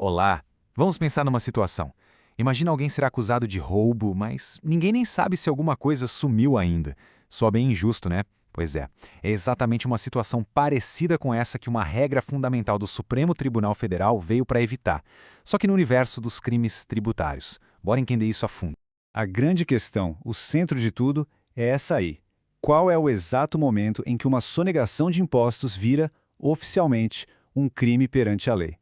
Olá, vamos pensar numa situação. Imagina alguém ser acusado de roubo, mas ninguém nem sabe se alguma coisa sumiu ainda. Soa bem injusto, né? Pois é exatamente uma situação parecida com essa que uma regra fundamental do Supremo Tribunal Federal veio para evitar, só que no universo dos crimes tributários. Bora entender isso a fundo. A grande questão, o centro de tudo, é essa aí. Qual é o exato momento em que uma sonegação de impostos vira, oficialmente, um crime perante a lei?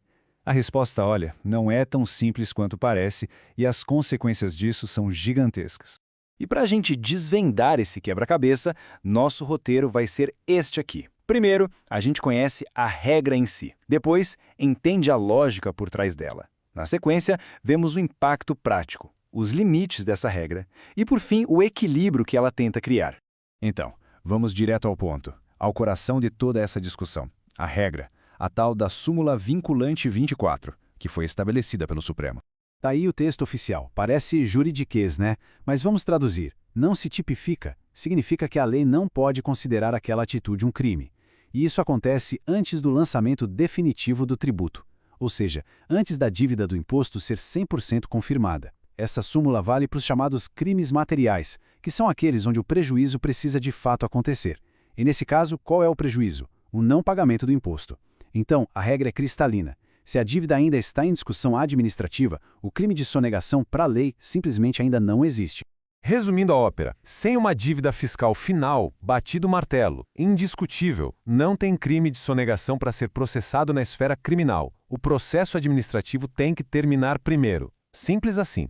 A resposta, olha, não é tão simples quanto parece e as consequências disso são gigantescas. E para a gente desvendar esse quebra-cabeça, nosso roteiro vai ser este aqui. Primeiro, a gente conhece a regra em si. Depois, entende a lógica por trás dela. Na sequência, vemos o impacto prático, os limites dessa regra e, por fim, o equilíbrio que ela tenta criar. Então, vamos direto ao ponto, ao coração de toda essa discussão. A regra, a tal da súmula vinculante 24, que foi estabelecida pelo Supremo. Tá aí o texto oficial. Parece juridiquês, né? Mas vamos traduzir. Não se tipifica significa que a lei não pode considerar aquela atitude um crime. E isso acontece antes do lançamento definitivo do tributo, ou seja, antes da dívida do imposto ser 100% confirmada. Essa súmula vale para os chamados crimes materiais, que são aqueles onde o prejuízo precisa de fato acontecer. E nesse caso, qual é o prejuízo? O não pagamento do imposto. Então, a regra é cristalina. Se a dívida ainda está em discussão administrativa, o crime de sonegação para a lei simplesmente ainda não existe. Resumindo a ópera, sem uma dívida fiscal final, batido o martelo, indiscutível, não tem crime de sonegação para ser processado na esfera criminal. O processo administrativo tem que terminar primeiro. Simples assim.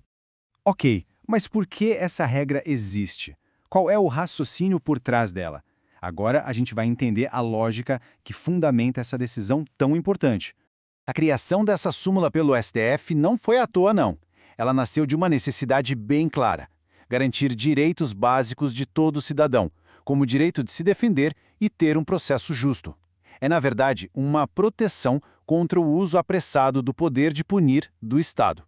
Ok, mas por que essa regra existe? Qual é o raciocínio por trás dela? Agora a gente vai entender a lógica que fundamenta essa decisão tão importante. A criação dessa súmula pelo STF não foi à toa, não. Ela nasceu de uma necessidade bem clara: garantir direitos básicos de todo cidadão, como o direito de se defender e ter um processo justo. É, na verdade, uma proteção contra o uso apressado do poder de punir do Estado.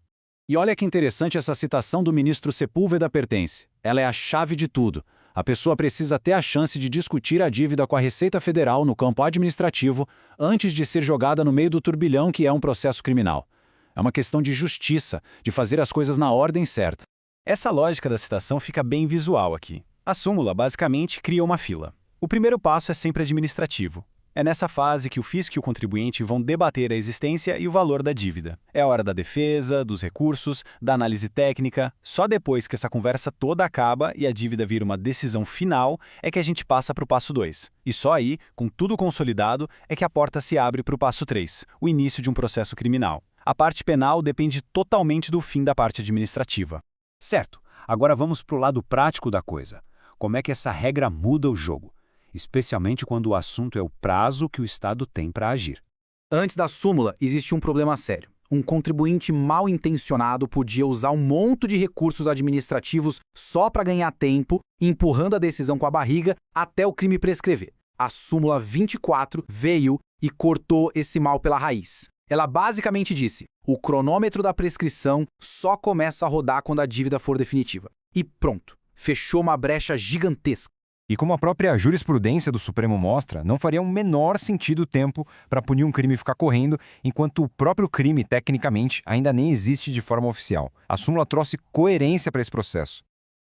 E olha que interessante essa citação do ministro Sepúlveda pertence. Ela é a chave de tudo. A pessoa precisa ter a chance de discutir a dívida com a Receita Federal no campo administrativo antes de ser jogada no meio do turbilhão que é um processo criminal. É uma questão de justiça, de fazer as coisas na ordem certa. Essa lógica da citação fica bem visual aqui. A súmula basicamente cria uma fila. O primeiro passo é sempre administrativo. É nessa fase que o fisco e o contribuinte vão debater a existência e o valor da dívida. É a hora da defesa, dos recursos, da análise técnica. Só depois que essa conversa toda acaba e a dívida vira uma decisão final é que a gente passa para o passo 2. E só aí, com tudo consolidado, é que a porta se abre para o passo 3, o início de um processo criminal. A parte penal depende totalmente do fim da parte administrativa. Certo, agora vamos para o lado prático da coisa. Como é que essa regra muda o jogo? Especialmente quando o assunto é o prazo que o Estado tem para agir. Antes da súmula, existe um problema sério. Um contribuinte mal intencionado podia usar um monte de recursos administrativos só para ganhar tempo, empurrando a decisão com a barriga até o crime prescrever. A súmula 24 veio e cortou esse mal pela raiz. Ela basicamente disse: o cronômetro da prescrição só começa a rodar quando a dívida for definitiva. E pronto, fechou uma brecha gigantesca. E como a própria jurisprudência do Supremo mostra, não faria o menor sentido o tempo para punir um crime ficar correndo, enquanto o próprio crime, tecnicamente, ainda nem existe de forma oficial. A súmula trouxe coerência para esse processo.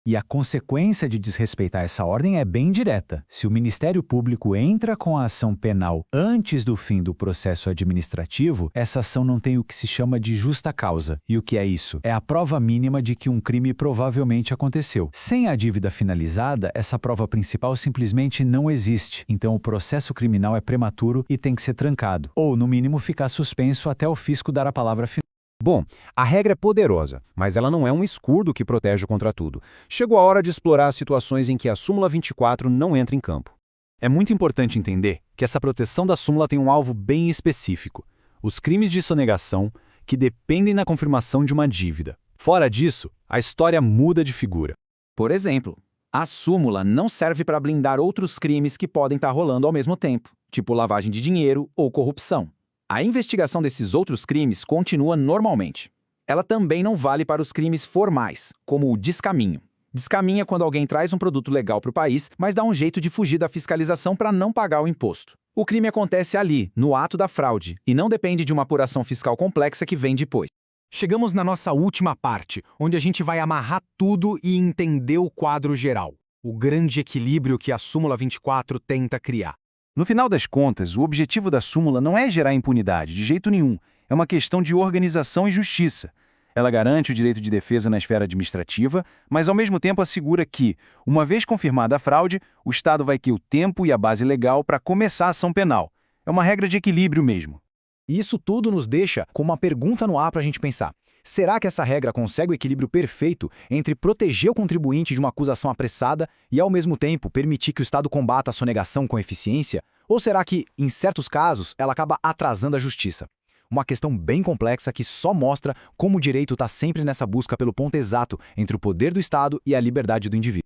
E a consequência de desrespeitar essa ordem é bem direta. Se o Ministério Público entra com a ação penal antes do fim do processo administrativo, essa ação não tem o que se chama de justa causa. E o que é isso? É a prova mínima de que um crime provavelmente aconteceu. Sem a dívida finalizada, essa prova principal simplesmente não existe. Então o processo criminal é prematuro e tem que ser trancado. Ou, no mínimo, ficar suspenso até o fisco dar a palavra final. Bom, a regra é poderosa, mas ela não é um escudo que protege contra tudo. Chegou a hora de explorar as situações em que a súmula 24 não entra em campo. É muito importante entender que essa proteção da súmula tem um alvo bem específico: os crimes de sonegação que dependem da confirmação de uma dívida. Fora disso, a história muda de figura. Por exemplo, a súmula não serve para blindar outros crimes que podem estar rolando ao mesmo tempo, tipo lavagem de dinheiro ou corrupção. A investigação desses outros crimes continua normalmente. Ela também não vale para os crimes formais, como o descaminho. Descaminha quando alguém traz um produto legal para o país, mas dá um jeito de fugir da fiscalização para não pagar o imposto. O crime acontece ali, no ato da fraude, e não depende de uma apuração fiscal complexa que vem depois. Chegamos na nossa última parte, onde a gente vai amarrar tudo e entender o quadro geral. O grande equilíbrio que a súmula 24 tenta criar. No final das contas, o objetivo da súmula não é gerar impunidade, de jeito nenhum. É uma questão de organização e justiça. Ela garante o direito de defesa na esfera administrativa, mas ao mesmo tempo assegura que, uma vez confirmada a fraude, o Estado vai ter o tempo e a base legal para começar a ação penal. É uma regra de equilíbrio mesmo. E isso tudo nos deixa com uma pergunta no ar para a gente pensar. Será que essa regra consegue o equilíbrio perfeito entre proteger o contribuinte de uma acusação apressada e, ao mesmo tempo, permitir que o Estado combata a sonegação com eficiência? Ou será que, em certos casos, ela acaba atrasando a justiça? Uma questão bem complexa que só mostra como o direito está sempre nessa busca pelo ponto exato entre o poder do Estado e a liberdade do indivíduo.